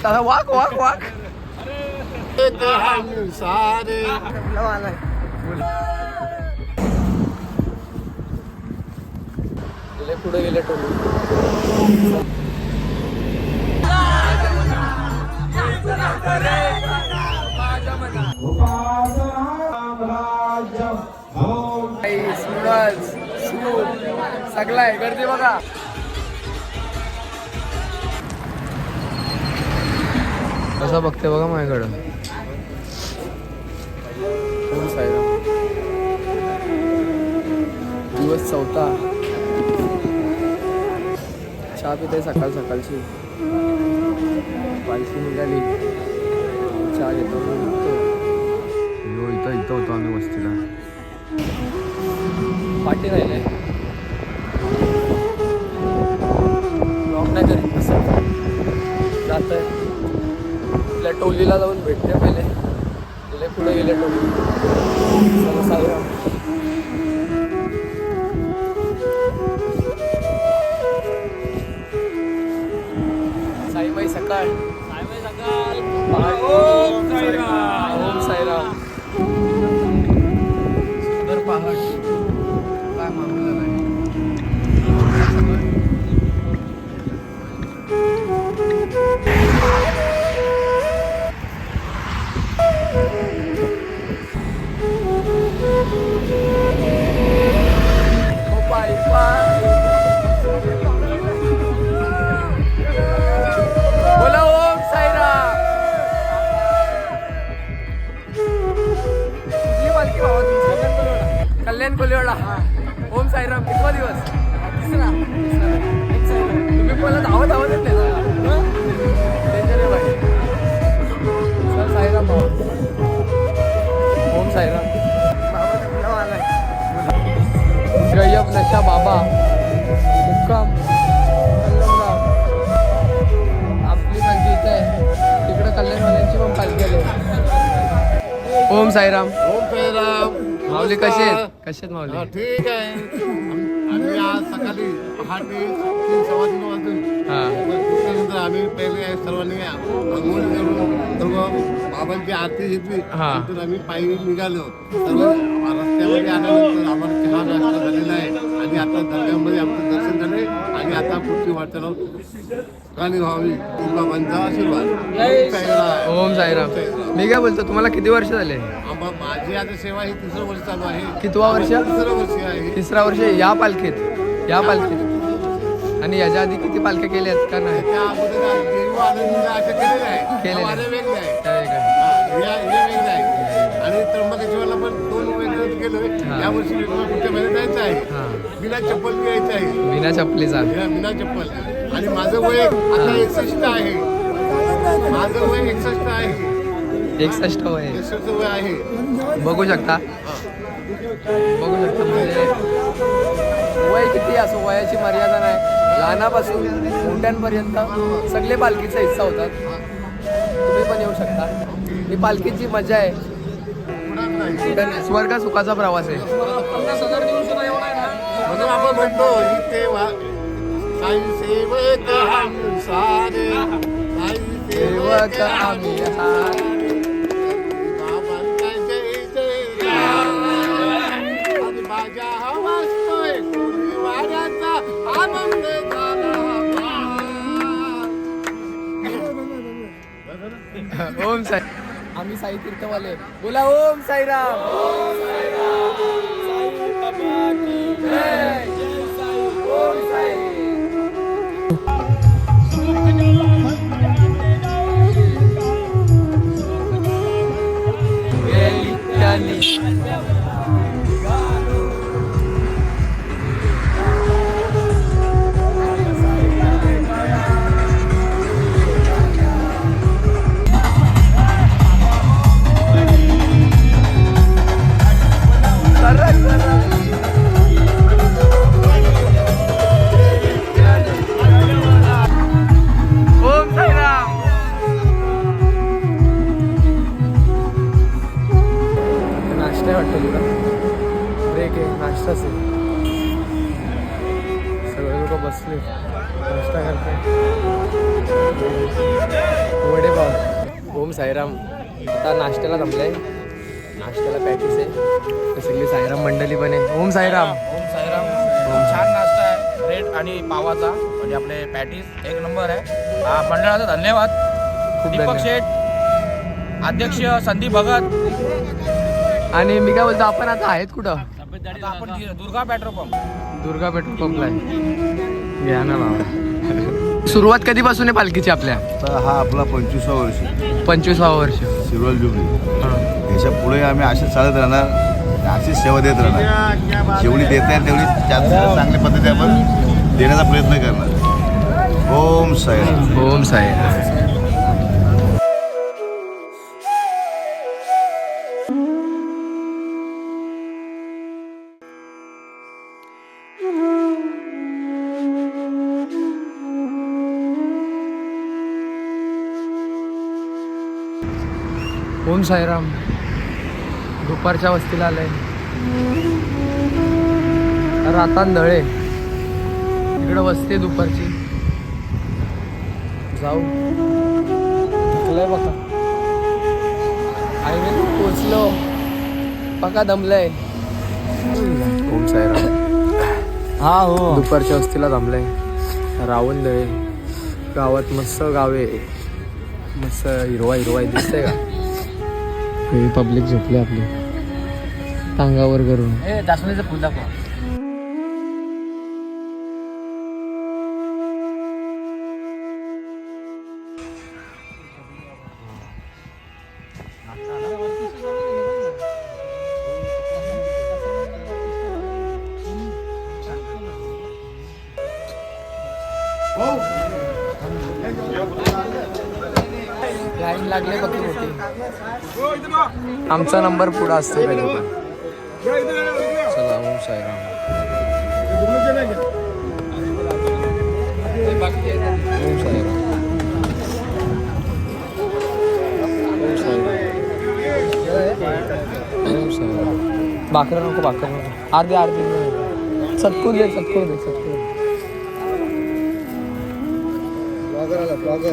चला वाक वाक वाक सारे पुढे गेले टोली सगळा आहे गर्दी बघा. कसं बघते बघा माझ्याकडं. ओम साईराम. दिवस 4था. चहा पिते सकाळ सकाळची. पालखी निघाली. चहा घेतो इथं होतो आम्ही वस्तीला. पाठी राहिले नाही करीत कसं जात आहे. आपल्या टोलीला जाऊन भेटते पहिले. तिला पुढे गेले टोली. साईराम. साईबाई सकाळ. साईबाई सकाळ. ओम साईराम. ओम साईराम. सुंदर पहाड. काय मागवलं नाही. बोला ओम साईराम. कल्याण कोलिवाडा. ओम साईराम. कितवा दिवस. तिसरा. तुम्ही पहिला धावत येते ना. डेंजर भाई. सर साईराम. ओम साईराम. गय्यब नशा बाबा मुक्काम कल्याणगाव. आपली पालखी इथे आहे. तिकडे कल्याणवाल्यांची पण पालखी आली. ओम साईराम. ओम साईराम. माऊली कसे आहेत. कसे आहेत माऊली. ठीक आहे. आम्ही आज सकाळी पहाटे 3:15 वाजून त्यानंतर आम्ही पहिले सर्वांनी अंघोळ करून सर्व बाबांची आरती घेतली. नंतर आम्ही पायी निघालो. सर्व रस्त्यामध्ये आल्यानंतर आम्हाला चहा नाश्ता झालेला आहे आणि आता दर्ग्यामध्ये आमचं दर्शन झाले आणि आता पुढची वाटचाल गाणी व्हावी. बाबांचा आशीर्वाद. ओम साईराम. मी काय बोलतो तुम्हाला किती वर्ष झाले. माझी आता सेवा ही 3रं वर्ष चालू आहे. कितवा वर्ष. 3रं वर्ष आहे. 3रं वर्ष या पालखीत. आणि याच्या आधी किती पालख्या केल्या आहेत का नाही. त्या अगोदर देव आनंद अशा केलेल्या आहे. वेगळे आहे आणि त्र्यंबकेश्वरला पण 2 वेगळे गेलोय. यावर्षी पुढच्या महिन्यात जायचं आहे. बिना चप्पल बी यायचं आहे. बिना चप्पलीचा. बिना चप्पल. आणि माझं वय आता 61 आहे. माझं वय 61 आहे. 61 वय. 61 वय आहे. बघू शकता. म्हणजे वय किती असो वयाची मर्यादा नाही. लहानापासून मोठ्यांपर्यंत सगळे पालखीचा हिस्सा होतात. तुम्ही पण येऊ शकता. ही पालखीची मजा आहे. स्वर्ग सुखाचा प्रवास आहे. म्हणून आपण म्हणतो इथे साई सेवक आम्ही सारे. साई सेवक आम्ही सारे. बाबांचा जय जय. आणि माझ्या वाजतोय वाड्याचा आनंद झाला. ओम साई. आम्ही साई तीर्थवाले. बोला ओम साईराम. ओम साईराम. साई बाबा की जय. जय साई. ओम साई. बसले नाश्ता करते. ओम साईराम. आता नाश्त्याला जमलंय. नाश्त्याला पॅटीस आहे. सगळी साईराम मंडळी पण आहे. ओम साईराम. ओम साईराम. छान नाश्ता आहे. ब्रेड आणि पावाचा म्हणजे आपले पॅटीस एक नंबर आहे. मंडळाचा धन्यवाद. खूप दीपक धन्यवाद. शेठ, अध्यक्ष संदीप भगत. आणि मी काय बोलतो, आपण आता आहेत कुठं? आता आपण Durga petrol pump. Durga petrol पंपला आहे. घ्या ना बाबा. सुरुवात कधीपासून आहे पालखीची आपल्या? तर हा आपला 25वा वर्ष 25वा वर्ष. Silver jubilee. याच्या पुढे आम्ही असेच चालत राहणार, अशीच सेवा देत राहणार. जेवढी देत आहे तेवढी जास्त चांगल्या पद्धतीने आपण देण्याचा प्रयत्न करणार. ओम साईराम. ओम साईराम. ओम साईराम. दुपारच्या वस्तीला आलंय. रातांदळे इकडं वस्ती आहे दुपारची. जाऊ. थकलंय बघा. हायवे पोचलो बघा. दमलंय. ओम साईराम. हा हो. दुपारच्या वस्तीला थांबलंय. रावणदळे गावात मस्त गावे. मस्त हिरवा हिरवा दिसतंय का? पब्लिक झोपले आपली टांगावर करून. जास्वंदीचं फुल दाखव. लाईन लागले बघ मोठी. आमचा नंबर पुढे असतो कधी पण. चला. ओम साईराम. ओम साईराम. ओम साईराम. ओम साईराम. भाकर नको, भाकर नको. अर्धे अर्धे सत्कूर दे, सत्कूर दे, सत्कूर.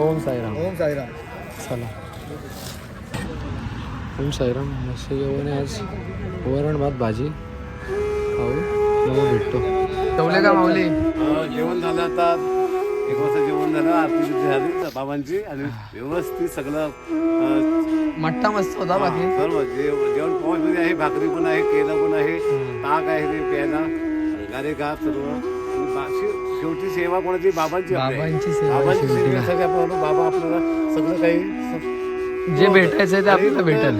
ओम साईराम. ओम साईराम. चला. ओम साईराम. मस्त जेवण आहे आज. वरण भात भाजी खाऊ मग भेटतो. जेवले का माऊली? जेवण झालं आता 1 वाजता जेवण झालं. आरती झाली बाबांची आणि व्यवस्थित सगळं मट्टा मस्त होता बाकी. सर्व जेवण पोहोचमध्ये आहे. भाकरी पण आहे, केला पण आहे, ताक आहे ते प्यायला, गारे गा सर्व. आणि शेवटी सेवा कोणाची? बाबांची आपली आहे. बाबांची सेवा बाबांची शेवटी. सेवेसाठी आपण बाबा आपल्याला सगळं काही जे भेटायचंय ते आपल्याला भेटेल.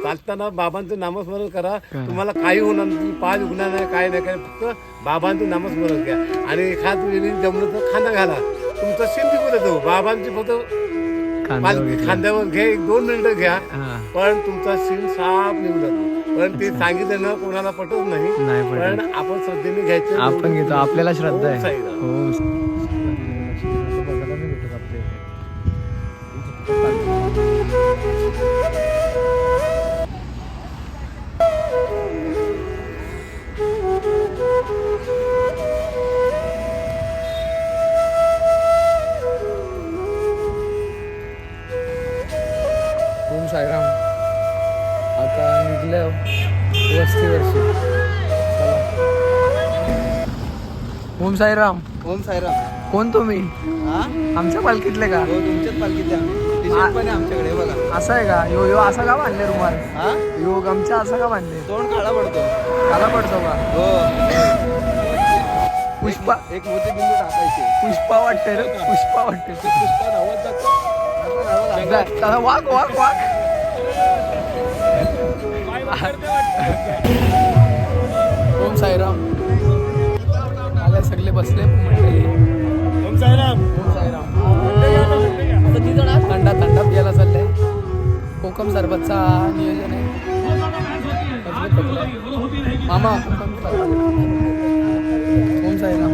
चालताना बाबांचं नामस्मरण करा. तुम्हाला काही होणार नाही, पाय उगणार नाही, काय नाही, काय फक्त बाबांचं नामस्मरण घ्या. आणि एखाद वेळी जमलं तर खांदा घाला. तुमचा शिंद तिकून येतो. बाबांची फक्त खांद्यावर घ्या. 1-2 मिनिटं घ्या. पण तुमचा शिंद साफ निघून जातो. पण ते सांगितलं ना कोणाला पटत नाही. पण आपण श्रद्धेने घ्यायचं. आपण घेतो. आपल्याला श्रद्धा ओम आहे. साईराम. हो. ओम साईराम. आता निघलं वस्तीवरशी. ओम साईराम. ओम साईराम. कोण तुम्ही? हा आमच्या पालखीतले का? हो तुमच्याच पालखीतल्या टी-शर्ट पण आहे आमच्याकडे बघा. असं आहे का? यो यो असा का बांधले रुमाल? हा यो गमचा असा का बांधले? तोंड काळा पडतो. काला पडतो का? हो पुष्पा. एक मोतीबिंदू टाकायचे. पुष्पा वाटते रे. पुष्पा वाटते. पुष्पा धावत जातो. त्याला वाक वाक वाक. ओम साईराम. आले सगळे बसले मंडळी. ओम साईराम. ओम साईराम. थंडा थंडा प्यायला चाललंय. कोकम सरबतचा नियोजन आहे. मामा कोकम सरबत. ओम साईराम.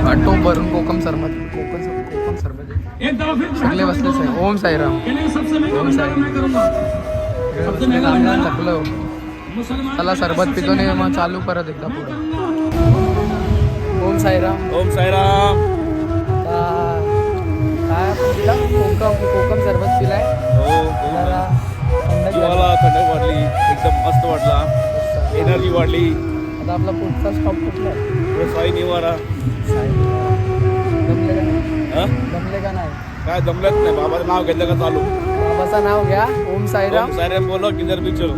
वाटो भरून कोकम सरबत. कोकम सरबत सगळे बसलेच आहे. ओम साईराम. ओम साईराम. थकलो. चला सरबत पितो नाही मग चालू परत एकदा पुढे. ओम साईराम. ओम साईराम. काय कोकम कोकम सरबत पिलाय जरा थंड जीवाला थंड वाढली, एकदम मस्त वाटला, एनर्जी वाढली. आता आपला पुढचा स्टॉप कुठला आहे? साई निवारा. जमले का नाही? हा? जमले का नाही? काय जमलंच नाही, बाबाचं नाव घेतलं का चालू. बाबाचं नाव घ्या, ओम साईराम. सारे बोलो किधर भी चलो.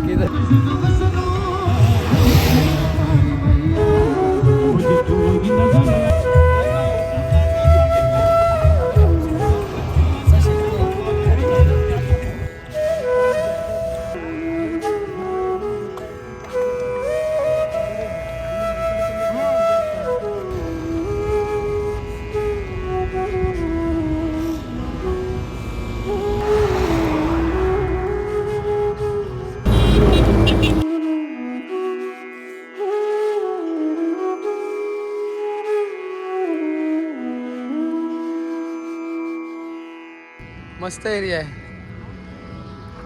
मस्त एरिया आहे.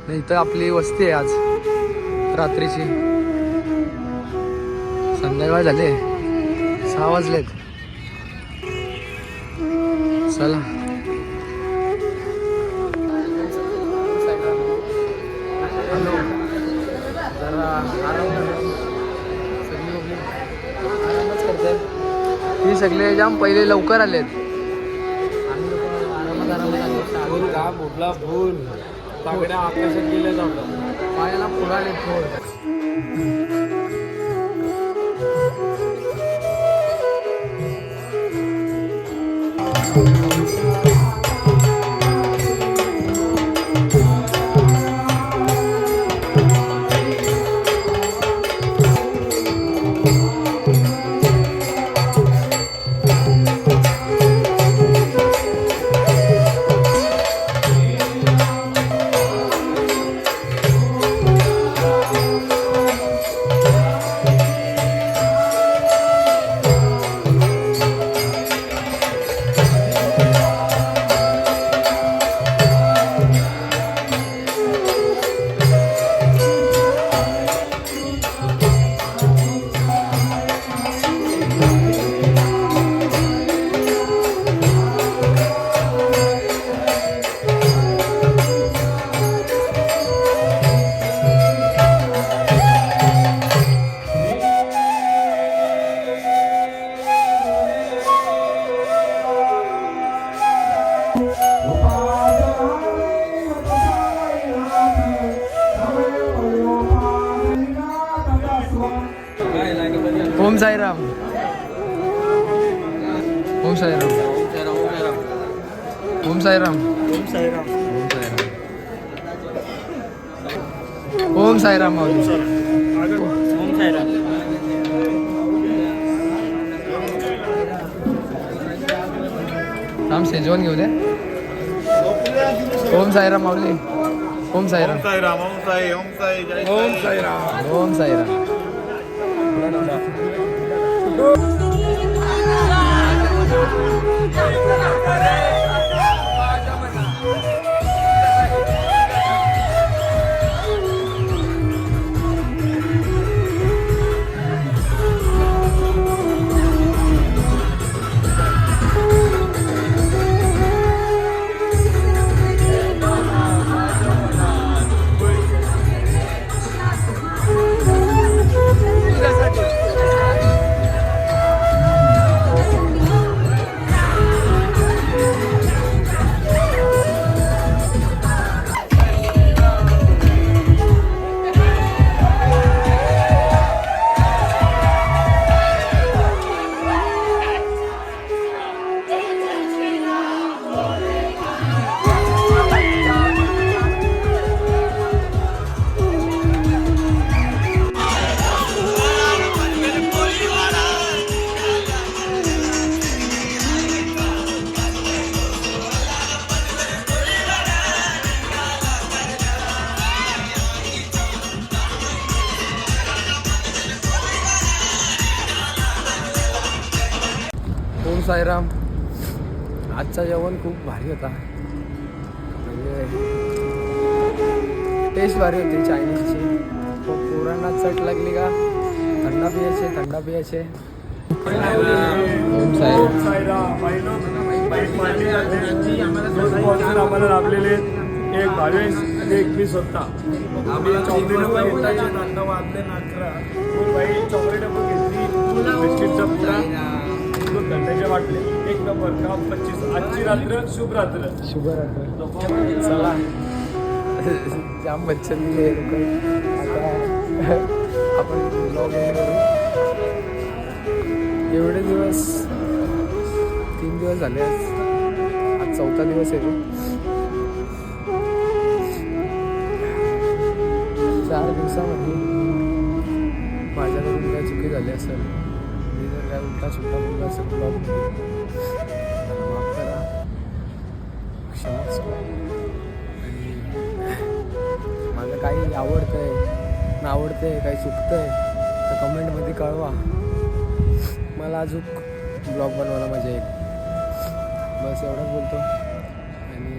नाही इथं आपली वस्ती आहे आज रात्रीची. संध्याकाळ झाले, 6 वाजलेत. चला जरा आराम करूया. सगळी लोकं आरामच करतात. ही सगळे जाम पहिले लवकर आलेत. आम्ही लोक आरामात आलो. का कुठला फुल तागड्या आकाशात गेल्या जातात. पायाला फुलाले फुल. ओम साईराम. ओम साईराम. ओम साईराम. ओम साईराम माऊली. थांब शेजवान घेऊ दे. ओम साईराम माऊली. ओम साईराम. ओम साईराम. ओम साईराम. आजचा जेवण खूप भारी होता. म्हणजे टेस्ट भारी होती चायनीजची. पोरांना चट लागली का थंडा पियाचे. ओम साईराम. एक पार्टी दोन स्पॉन्सर आम्हाला लाभलेले आहेत. एक भावेश आणि एक मी स्वतः. आम्ही चॉकलेट पण घेतल्याचे नांदा वाजले नाकरा. भाई चॉकलेट पण घेतली, बिस्किटचा पुडा, दोन थंड्याच्या बाटल्या. एक नंबर काम 25. आजची रात्र शुभ रात्र. शुभरात्र. चला जाम बच्चन दिले आता आपण ब्लॉग करू. एवढे दिवस 3 दिवस झाले, आज 4था दिवस आहे. 4 दिवसामध्ये माझ्याकडून काय चुकी झाली असेल, मी जर काय उलटा सुलटा बोलला असेल ब्लॉग माफ करा, क्षमा. आणि मला काही आवडतंय ना आवडतंय, काही चुकतंय तर कमेंटमध्ये कळवा. मला अजून ब्लॉग बनवायला मजा येईल. बस एवढंच बोलतो. आणि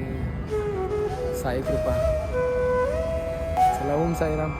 साई कृपा. चला, ओम साईराम.